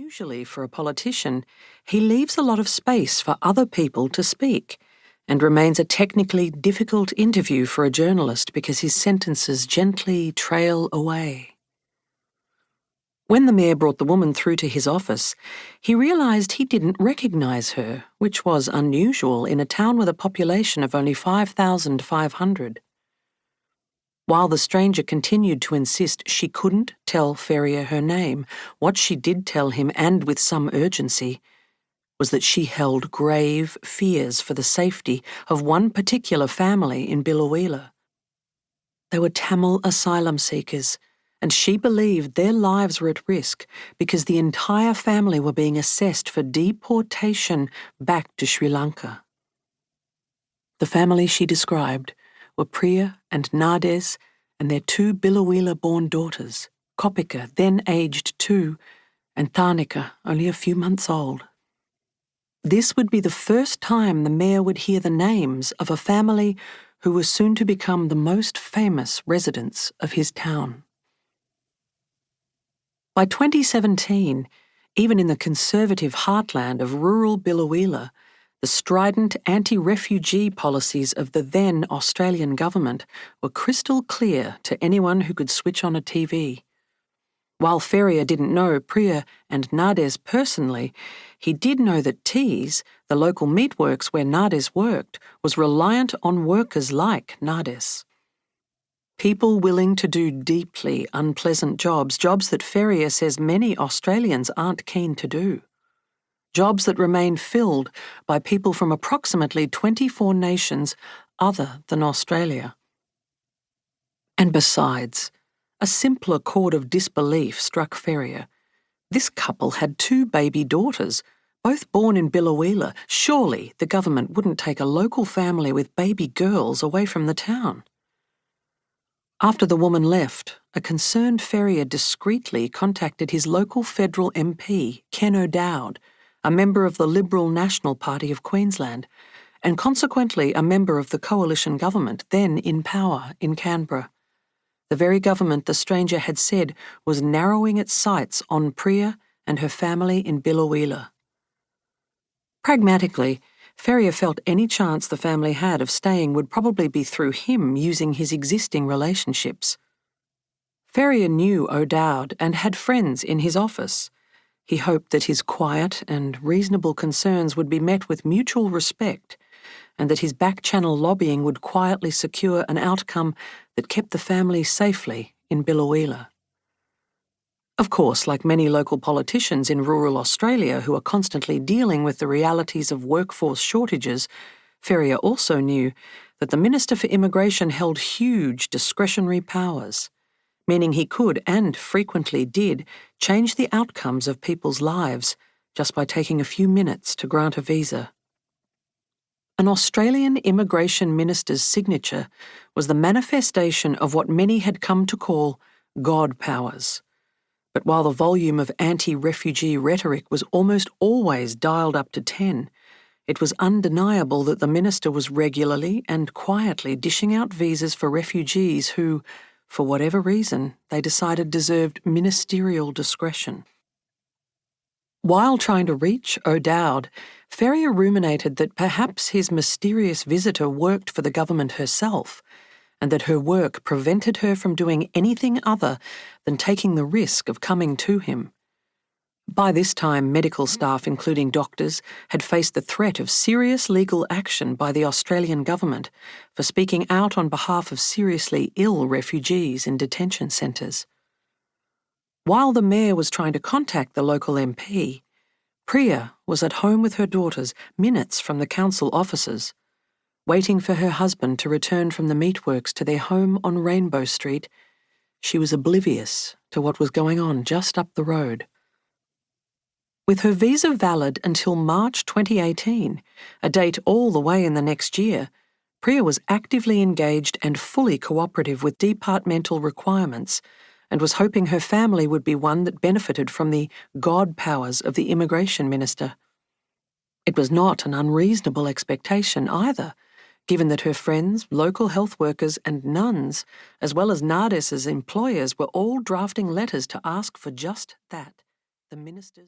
Unusually for a politician, he leaves a lot of space for other people to speak and remains a technically difficult interview for a journalist because his sentences gently trail away. When the mayor brought the woman through to his office, he realised he didn't recognise her, which was unusual in a town with a population of only 5,500. While the stranger continued to insist she couldn't tell Ferrier her name, what she did tell him, and with some urgency, was that she held grave fears for the safety of one particular family in Biloela. They were Tamil asylum seekers, and she believed their lives were at risk because the entire family were being assessed for deportation back to Sri Lanka. The family she described were Priya and Nades and their 2 Biloela-born daughters, Kopika, then aged 2, and Tharnika, only a few months old. This would be the first time the mayor would hear the names of a family who was soon to become the most famous residents of his town. By 2017, even in the conservative heartland of rural Biloela, the strident anti-refugee policies of the then Australian government were crystal clear to anyone who could switch on a TV. While Ferrier didn't know Priya and Nades personally, he did know that Tees, the local meatworks where Nades worked, was reliant on workers like Nades. People willing to do deeply unpleasant jobs that Ferrier says many Australians aren't keen to do. Jobs that remain filled by people from approximately 24 nations other than Australia. And besides, a simpler chord of disbelief struck Ferrier. This couple had 2 baby daughters, both born in Biloela. Surely the government wouldn't take a local family with baby girls away from the town. After the woman left, a concerned Ferrier discreetly contacted his local federal MP, Ken O'Dowd, a member of the Liberal National Party of Queensland, and consequently a member of the coalition government then in power in Canberra. The very government the stranger had said was narrowing its sights on Priya and her family in Biloela. Pragmatically, Ferrier felt any chance the family had of staying would probably be through him using his existing relationships. Ferrier knew O'Dowd and had friends in his office. He hoped that his quiet and reasonable concerns would be met with mutual respect, and that his back-channel lobbying would quietly secure an outcome that kept the family safely in Biloela. Of course, like many local politicians in rural Australia who are constantly dealing with the realities of workforce shortages, Ferrier also knew that the Minister for Immigration held huge discretionary powers, meaning he could, and frequently did, change the outcomes of people's lives just by taking a few minutes to grant a visa. An Australian immigration minister's signature was the manifestation of what many had come to call God powers. But while the volume of anti-refugee rhetoric was almost always dialed up to 10, it was undeniable that the minister was regularly and quietly dishing out visas for refugees who, for whatever reason, they decided deserved ministerial discretion. While trying to reach O'Dowd, Ferrier ruminated that perhaps his mysterious visitor worked for the government herself, and that her work prevented her from doing anything other than taking the risk of coming to him. By this time, medical staff, including doctors, had faced the threat of serious legal action by the Australian government for speaking out on behalf of seriously ill refugees in detention centres. While the mayor was trying to contact the local MP, Priya was at home with her daughters, minutes from the council offices, waiting for her husband to return from the meatworks to their home on Rainbow Street. She was oblivious to what was going on just up the road. With her visa valid until March 2018, a date all the way in the next year, Priya was actively engaged and fully cooperative with departmental requirements, and was hoping her family would be one that benefited from the God powers of the immigration minister. It was not an unreasonable expectation either, given that her friends, local health workers and nuns, as well as Nades's employers, were all drafting letters to ask for just that, the minister's